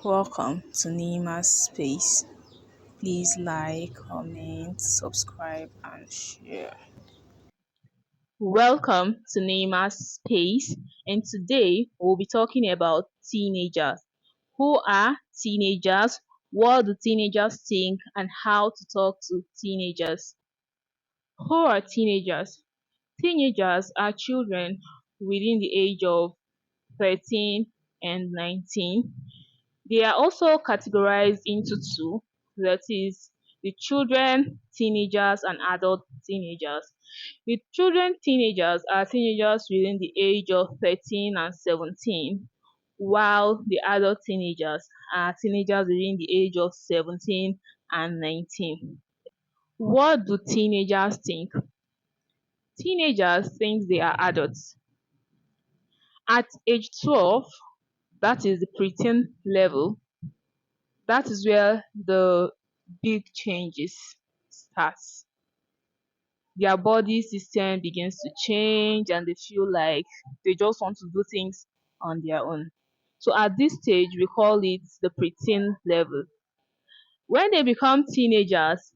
Welcome to Nema's Space. Please like, comment, subscribe, and share. Welcome to Nema's Space, and today we'll be talking about teenagers. Who are teenagers? What do teenagers think, and how to talk to teenagers? Who are teenagers? Teenagers are children within the age of 13 and 19. They are also categorized into two, that is, the children teenagers and adult teenagers. The children teenagers are teenagers within the age of 13 and 17, while the adult teenagers are teenagers within the age of 17 and 19. What do teenagers think? Teenagers think they are adults. At age 12, that is the preteen level, that is where the big changes starts. Their body system begins to change and they feel like they just want to do things on their own. So at this stage we call it the preteen level. When they become teenagers,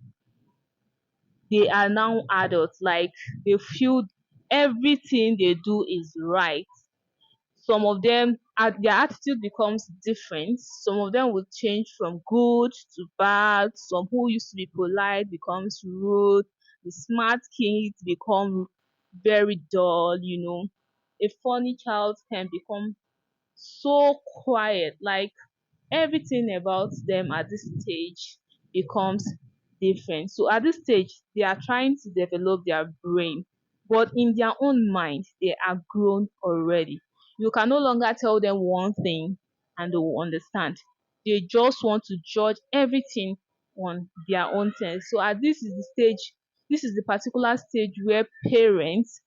they are now adults, like they feel everything they do is right. Some of them their attitude becomes different. Some of them will change from good to bad. Some who used to be polite becomes rude. The smart kids become very dull. A funny child can become so quiet, like everything about them at this stage becomes different. So at this stage, they are trying to develop their brain, but in their own mind, they are grown already. You can no longer tell them one thing and they will understand. They just want to judge everything on their own terms. So at this is the particular stage where parents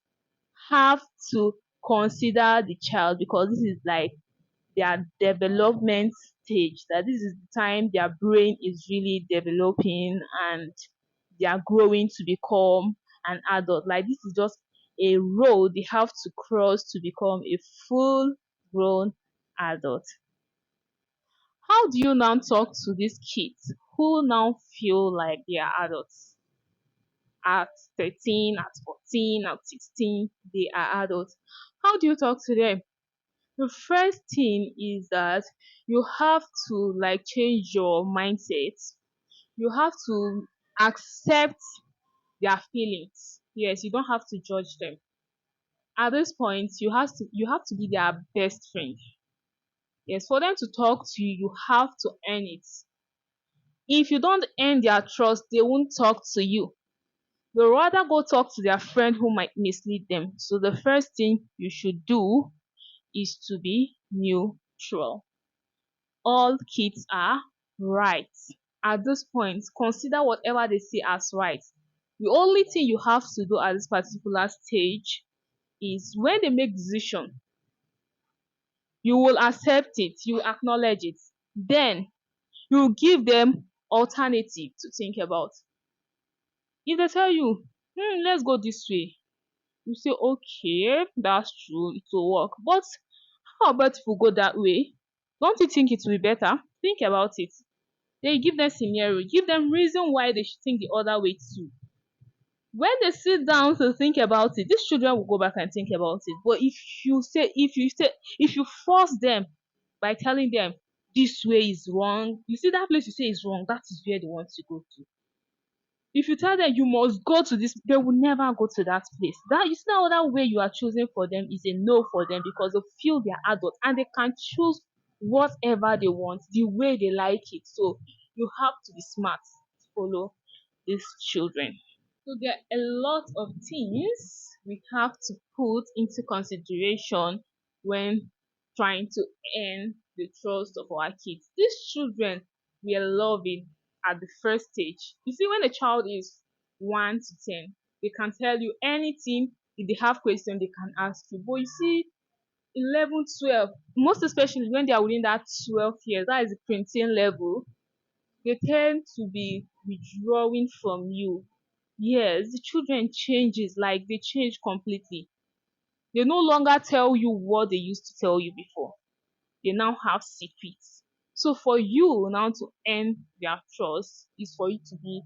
have to consider the child, because this is like their development stage, that this is the time their brain is really developing and they are growing to become an adult. Like this is just a road they have to cross to become a full grown adult. How do you now talk to these kids who now feel like they are adults? At 13, at 14, at 16, they are adults. How do you talk to them? The first thing is that you have to like change your mindset. You have to accept their feelings. Yes, you don't have to judge them. At this point, you have to be their best friend. Yes, for them to talk to you, you have to earn it. If you don't earn their trust, they won't talk to you. They'll rather go talk to their friend who might mislead them. So the first thing you should do is to be neutral. All kids are right. At this point, consider whatever they say as right. The only thing you have to do at this particular stage is when they make decision, you will accept it, you acknowledge it. Then you give them alternative to think about. If they tell you, let's go this way, you say, okay, that's true, it will work. But how about if we go that way? Don't you think it will be better? Think about it. Then you give them scenario, give them reason why they should think the other way too. When they sit down to think about it, these children will go back and think about it. But if you force them by telling them this way is wrong, you see that place you say is wrong, that is where they want to go to. If you tell them you must go to this, they will never go to that place. That you see that other way you are choosing for them is a no for them, because they feel they're adults and they can choose whatever they want the way they like it. So you have to be smart to follow these children. So there are a lot of things we have to put into consideration when trying to earn the trust of our kids. These children we are loving at the first stage. You see, when a child is 1 to 10, they can tell you anything. If they have questions, they can ask you. But you see, 11, 12, most especially when they are within that 12 years, that is the preteen level, they tend to be withdrawing from you. Yes, the children changes, like they change completely. They no longer tell you what they used to tell you before. They now have secrets. So for you now to earn their trust is for you to be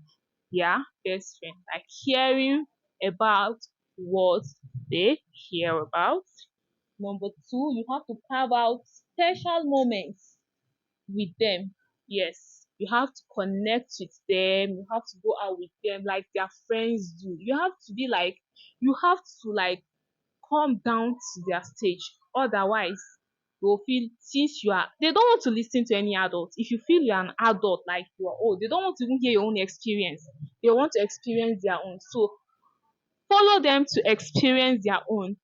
their best friend, like hearing about what they hear about. Number two, you have to carve out special moments with them. Yes, you have to connect with them, you have to go out with them like their friends do. You have to be like, you have to like come down to their stage. Otherwise, they will feel, since you are, they don't want to listen to any adult. If you feel you're an adult, like you are old, they don't want to even hear your own experience. They want to experience their own. So follow them to experience their own.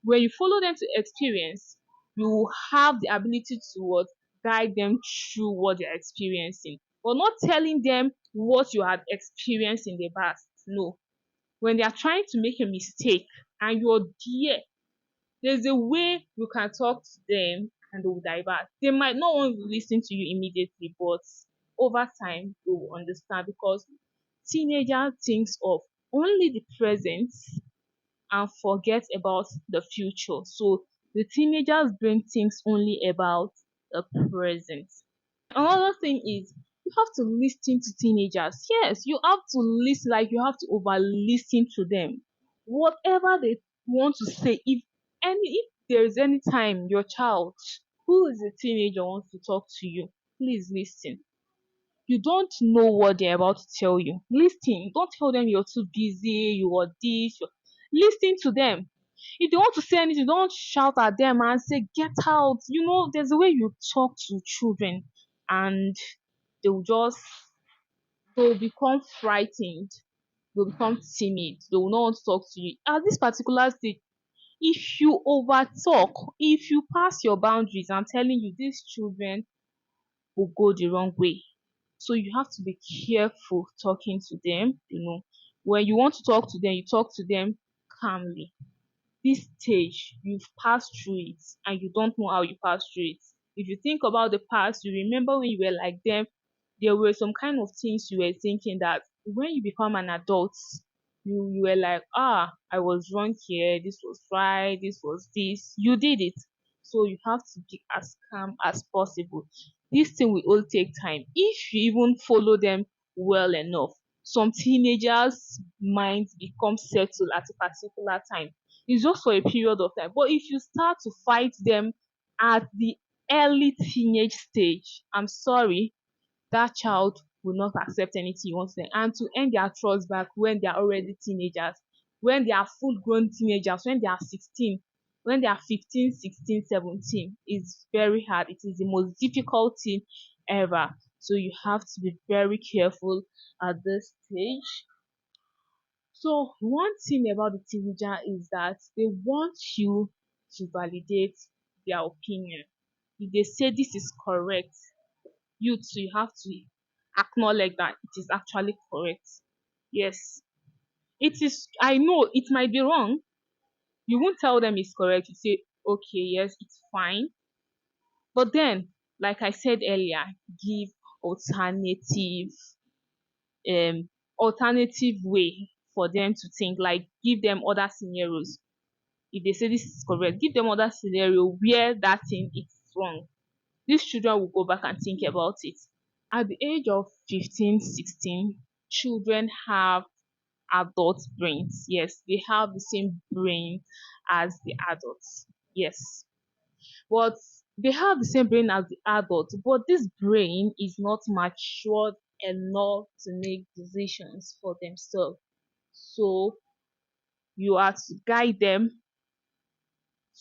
When you follow them to experience, you will have the ability to what, guide them through what they're experiencing, but not telling them what you had experienced in the past. No. When they are trying to make a mistake and you're there, there's a way you can talk to them and they will divert. They might not want to listen to you immediately, but over time they will understand, because teenager thinks of only the present and forget about the future. So the teenagers brain thinks only about the present. Another thing is, you have to listen to teenagers. Yes, you have to listen, like you have to over listen to them. Whatever they want to say, if there is any time your child who is a teenager wants to talk to you, please listen. You don't know what they're about to tell you. Listen. Don't tell them you're too busy, you are this. Listen to them. If they want to say anything, don't shout at them and say, get out. You know, there's a way you talk to children and they'll just, they'll become frightened. They'll become timid. They will not want to talk to you. At this particular stage, if you over talk, if you pass your boundaries, I'm telling you, these children will go the wrong way. So you have to be careful talking to them. When you want to talk to them, you talk to them calmly. This stage, you've passed through it and you don't know how you passed through it. If you think about the past, you remember when you were like them, there were some kind of things you were thinking that when you become an adult, you were like, I was wrong here, this was right, this was this. You did it. So you have to be as calm as possible. This thing will all take time. If you even follow them well enough, some teenagers' minds become settled at a particular time. It's just for a period of time. But if you start to fight them at the early teenage stage, I'm sorry, that child will not accept anything you want to say. And to earn their trust back when they are already teenagers, when they are full grown teenagers, when they are 16, when they are 15, 16, 17, is very hard. It is the most difficult thing ever. So you have to be very careful at this stage. So one thing about the teenager is that they want you to validate their opinion. If they say this is correct, you too, you have to acknowledge that it is actually correct. Yes, it is. I know it might be wrong. You won't tell them it's correct. You say, okay, yes, it's fine. But then, like I said earlier, give alternative alternative way for them to think. Like give them other scenarios. If they say this is correct, give them other scenario where that thing is wrong. These children will go back and think about it. At the age of 15, 16, children have adult brains. Yes, they have the same brain as the adults. Yes. But they have the same brain as the adult, but this brain is not matured enough to make decisions for themselves. So you are to guide them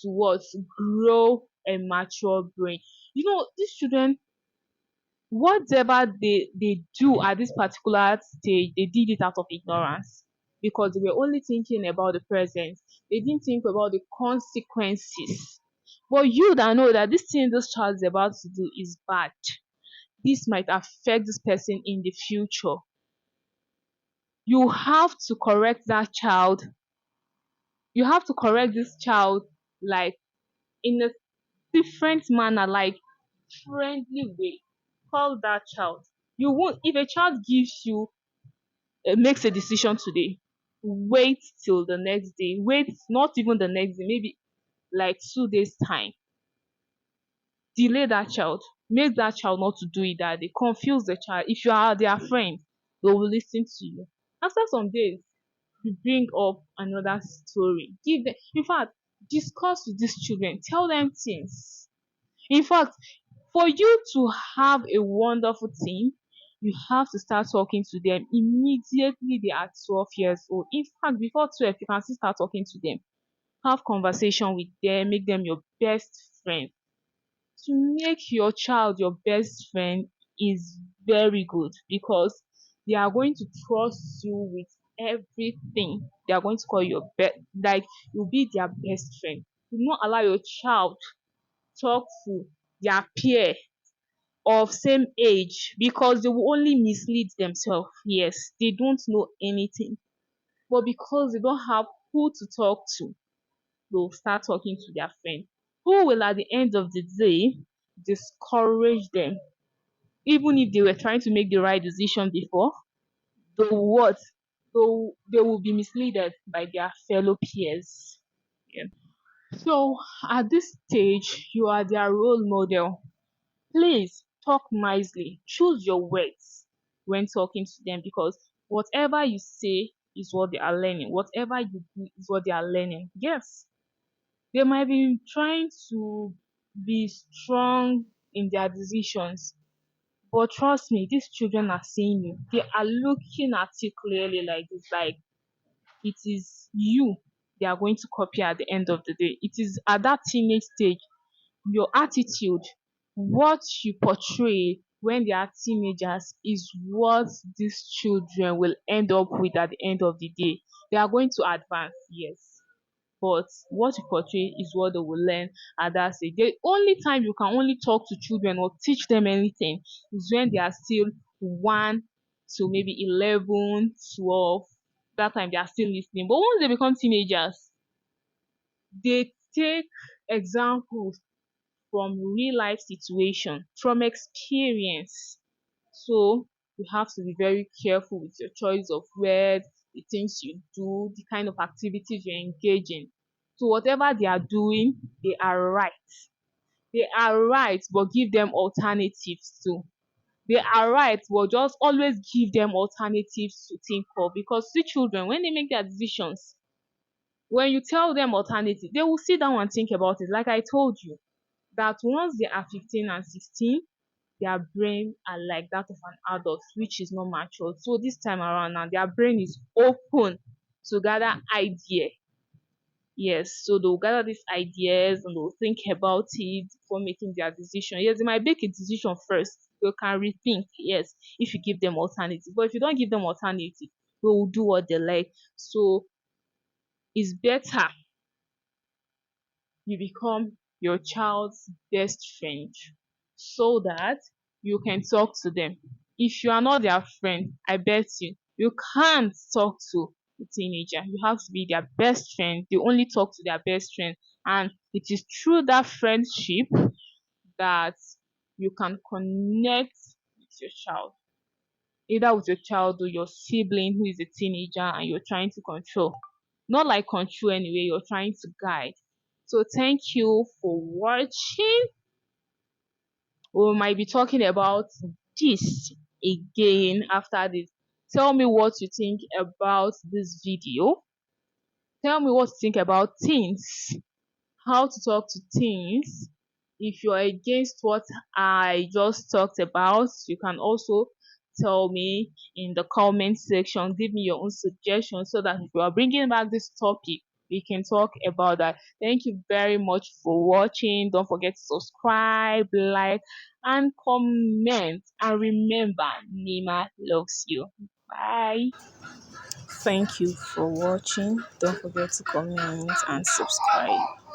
towards grow a mature brain. These children, whatever they do at this particular stage, they did it out of ignorance because they were only thinking about the present. They didn't think about the consequences. But you that know that this thing this child is about to do is bad, this might affect this person in the future. You have to correct that child. You have to correct this child like in a different manner, like friendly way. Call that child. You won't, if a child gives you makes a decision today, wait till the next day. Wait, not even the next day, maybe like 2 days time. Delay that child. Make that child not to do it that day. Confuse the child. If you are their friend, they will listen to you. After some days, you bring up another story. Give them, in fact, discuss with these children. Tell them things. In fact, for you to have a wonderful team, you have to start talking to them immediately they are 12 years old. In fact, before 12, you can still start talking to them. Have conversation with them, make them your best friend. To make your child your best friend is very good because they are going to trust you with everything. They are going to call you your best, like you'll be their best friend. Do not allow your child talk to their peer of same age because they will only mislead themselves. Yes, they don't know anything, but because they don't have who to talk to, they'll start talking to their friend who will at the end of the day discourage them. Even if they were trying to make the right decision before, they will what? They will be misled by their fellow peers. Yeah. So at this stage, you are their role model. Please talk nicely. Choose your words when talking to them because whatever you say is what they are learning. Whatever you do is what they are learning. Yes, they might be trying to be strong in their decisions, but trust me, these children are seeing you. They are looking at you clearly like this, like it is you they are going to copy at the end of the day. It is at that teenage stage, your attitude, what you portray when they are teenagers is what these children will end up with at the end of the day. They are going to advance, yes, but what you portray is what they will learn at that stage. The only time you can only talk to children or teach them anything is when they are still 1 to maybe 11, 12. That time they are still listening. But once they become teenagers, they take examples from real life situation, from experience. So you have to be very careful with your choice of words, the things you do, the kind of activities you engage in. So whatever they are doing, they are right. They are right, but give them alternatives too. They are right, but just always give them alternatives to think of because see children, when they make their decisions, when you tell them alternative, they will sit down and think about it. Like I told you, that once they are 15 and 16, their brain are like that of an adult, which is not mature. So this time around now, their brain is open to gather idea. Yes, so they'll gather these ideas and they'll think about it before making their decision. Yes, they might make a decision first. They can rethink, yes, if you give them alternative. But if you don't give them alternative, they will do what they like. So it's better you become your child's best friend so that you can talk to them. If you are not their friend, I bet you can't talk to a teenager. You have to be their best friend. They only talk to their best friend. And it is through that friendship that you can connect with your child. Either with your child or your sibling who is a teenager and you're trying to control. Not like control anyway, you're trying to guide. So thank you for watching. We might be talking about this again after this. Tell me what you think about this video. Tell me what you think about teens, how to talk to teens. If you're against what I just talked about, you can also tell me in the comment section. Give me your own suggestions so that if you are bringing back this topic, we can talk about that. Thank you very much for watching. Don't forget to subscribe, like, and comment. And remember, Nima loves you. Bye. Thank you for watching. Don't forget to comment and subscribe.